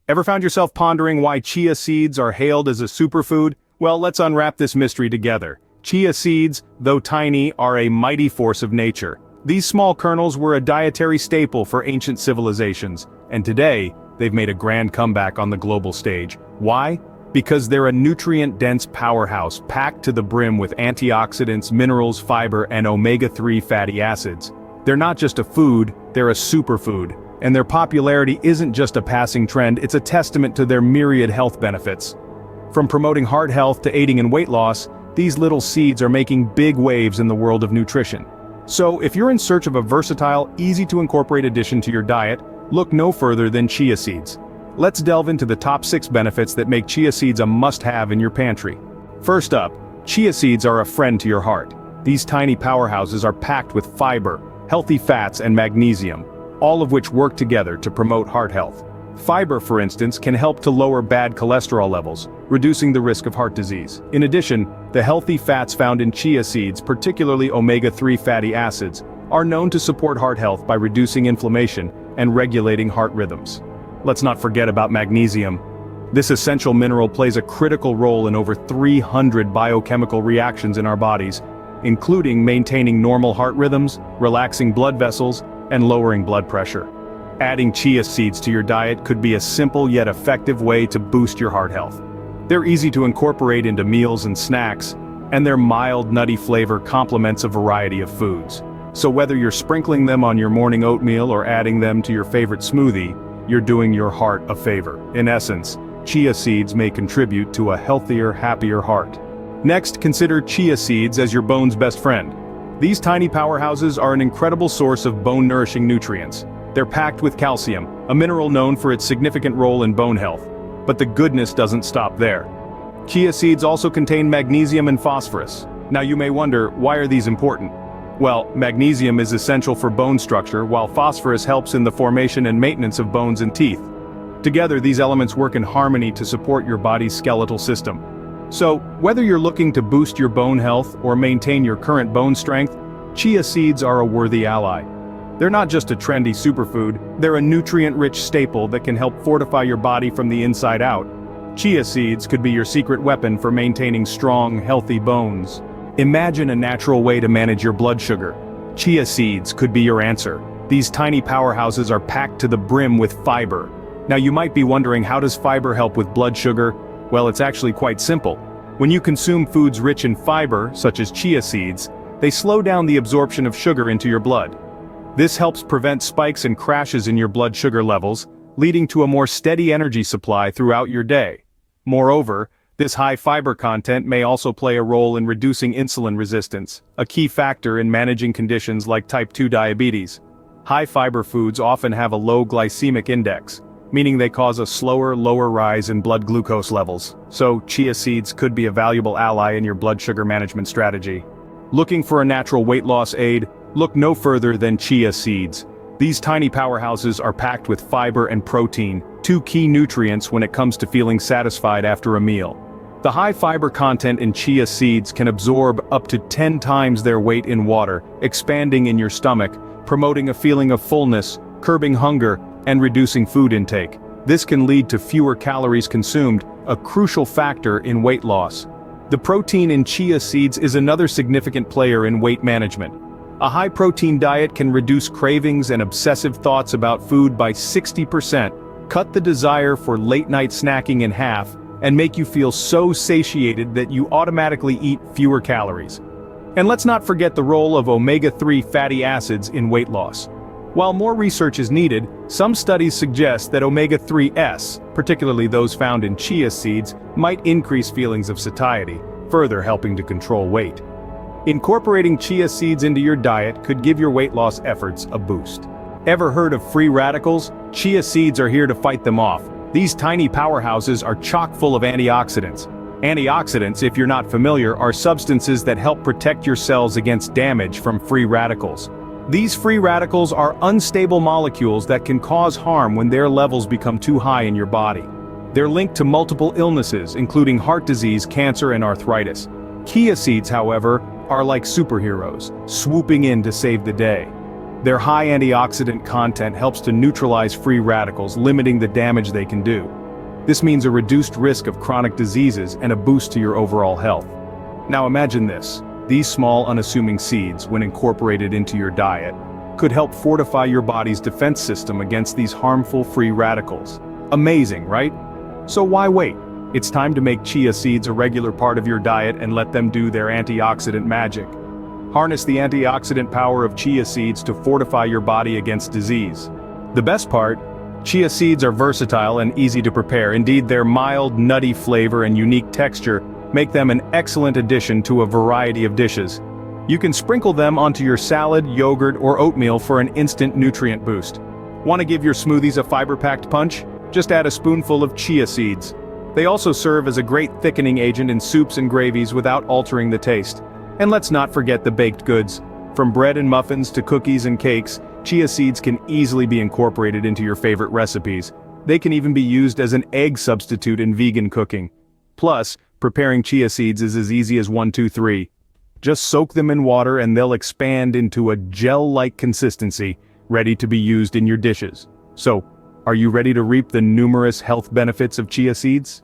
Ever found yourself pondering why chia seeds are hailed as a superfood? Well, let's unwrap this mystery together. Chia seeds, though tiny, are a mighty force of nature. These small kernels were a dietary staple for ancient civilizations, and today, they've made a grand comeback on the global stage. Why? Because they're a nutrient-dense powerhouse packed to the brim with antioxidants, minerals, fiber, and omega-3 fatty acids. They're not just a food, they're a superfood. And their popularity isn't just a passing trend, it's a testament to their myriad health benefits. From promoting heart health to aiding in weight loss, these little seeds are making big waves in the world of nutrition. So, if you're in search of a versatile, easy-to-incorporate addition to your diet, look no further than chia seeds. Let's delve into the top 6 benefits that make chia seeds a must-have in your pantry. First up, chia seeds are a friend to your heart. These tiny powerhouses are packed with fiber, healthy fats, and magnesium, all of which work together to promote heart health. Fiber, for instance, can help to lower bad cholesterol levels, reducing the risk of heart disease. In addition, the healthy fats found in chia seeds, particularly omega-3 fatty acids, are known to support heart health by reducing inflammation and regulating heart rhythms. Let's not forget about magnesium. This essential mineral plays a critical role in over 300 biochemical reactions in our bodies, including maintaining normal heart rhythms, relaxing blood vessels, and lowering blood pressure. Adding chia seeds to your diet could be a simple yet effective way to boost your heart health. They're easy to incorporate into meals and snacks, and their mild, nutty flavor complements a variety of foods. So whether you're sprinkling them on your morning oatmeal or adding them to your favorite smoothie, you're doing your heart a favor. In essence, chia seeds may contribute to a healthier, happier heart. Next, consider chia seeds as your bone's best friend. These tiny powerhouses are an incredible source of bone-nourishing nutrients. They're packed with calcium, a mineral known for its significant role in bone health. But the goodness doesn't stop there. Chia seeds also contain magnesium and phosphorus. Now you may wonder, why are these important? Well, magnesium is essential for bone structure, while phosphorus helps in the formation and maintenance of bones and teeth. Together, these elements work in harmony to support your body's skeletal system. So, whether you're looking to boost your bone health or maintain your current bone strength, chia seeds are a worthy ally. They're not just a trendy superfood, they're a nutrient-rich staple that can help fortify your body from the inside out. Chia seeds could be your secret weapon for maintaining strong, healthy bones. Imagine a natural way to manage your blood sugar. Chia seeds could be your answer. These tiny powerhouses are packed to the brim with fiber. Now you might be wondering, how does fiber help with blood sugar? Well, it's actually quite simple. When you consume foods rich in fiber, such as chia seeds, they slow down the absorption of sugar into your blood. This helps prevent spikes and crashes in your blood sugar levels, leading to a more steady energy supply throughout your day. Moreover, this high fiber content may also play a role in reducing insulin resistance, a key factor in managing conditions like type 2 diabetes. High fiber foods often have a low glycemic index, meaning they cause a slower, lower rise in blood glucose levels. So, chia seeds could be a valuable ally in your blood sugar management strategy. Looking for a natural weight loss aid? Look no further than chia seeds. These tiny powerhouses are packed with fiber and protein, 2 key nutrients when it comes to feeling satisfied after a meal. The high fiber content in chia seeds can absorb up to 10 times their weight in water, expanding in your stomach, promoting a feeling of fullness, curbing hunger, and reducing food intake. This can lead to fewer calories consumed, a crucial factor in weight loss. The protein in chia seeds is another significant player in weight management. A high-protein diet can reduce cravings and obsessive thoughts about food by 60%, cut the desire for late-night snacking in half, and make you feel so satiated that you automatically eat fewer calories. And let's not forget the role of omega-3 fatty acids in weight loss. While more research is needed, some studies suggest that omega-3s, particularly those found in chia seeds, might increase feelings of satiety, further helping to control weight. Incorporating chia seeds into your diet could give your weight loss efforts a boost. Ever heard of free radicals? Chia seeds are here to fight them off. These tiny powerhouses are chock full of antioxidants. Antioxidants, if you're not familiar, are substances that help protect your cells against damage from free radicals. These free radicals are unstable molecules that can cause harm when their levels become too high in your body. They're linked to multiple illnesses, including heart disease, cancer, and arthritis. Chia seeds, however, are like superheroes, swooping in to save the day. Their high antioxidant content helps to neutralize free radicals, limiting the damage they can do. This means a reduced risk of chronic diseases and a boost to your overall health. Now imagine this. These small unassuming seeds, when incorporated into your diet, could help fortify your body's defense system against these harmful free radicals. Amazing, right? So why wait? It's time to make chia seeds a regular part of your diet and let them do their antioxidant magic. Harness the antioxidant power of chia seeds to fortify your body against disease. The best part? Chia seeds are versatile and easy to prepare. Indeed, their mild, nutty flavor and unique texture make them an excellent addition to a variety of dishes. You can sprinkle them onto your salad, yogurt, or oatmeal for an instant nutrient boost. Want to give your smoothies a fiber-packed punch? Just add a spoonful of chia seeds. They also serve as a great thickening agent in soups and gravies without altering the taste. And let's not forget the baked goods. From bread and muffins to cookies and cakes, chia seeds can easily be incorporated into your favorite recipes. They can even be used as an egg substitute in vegan cooking. Plus, preparing chia seeds is as easy as 1, 2, 3. Just soak them in water and they'll expand into a gel-like consistency, ready to be used in your dishes. So, are you ready to reap the numerous health benefits of chia seeds?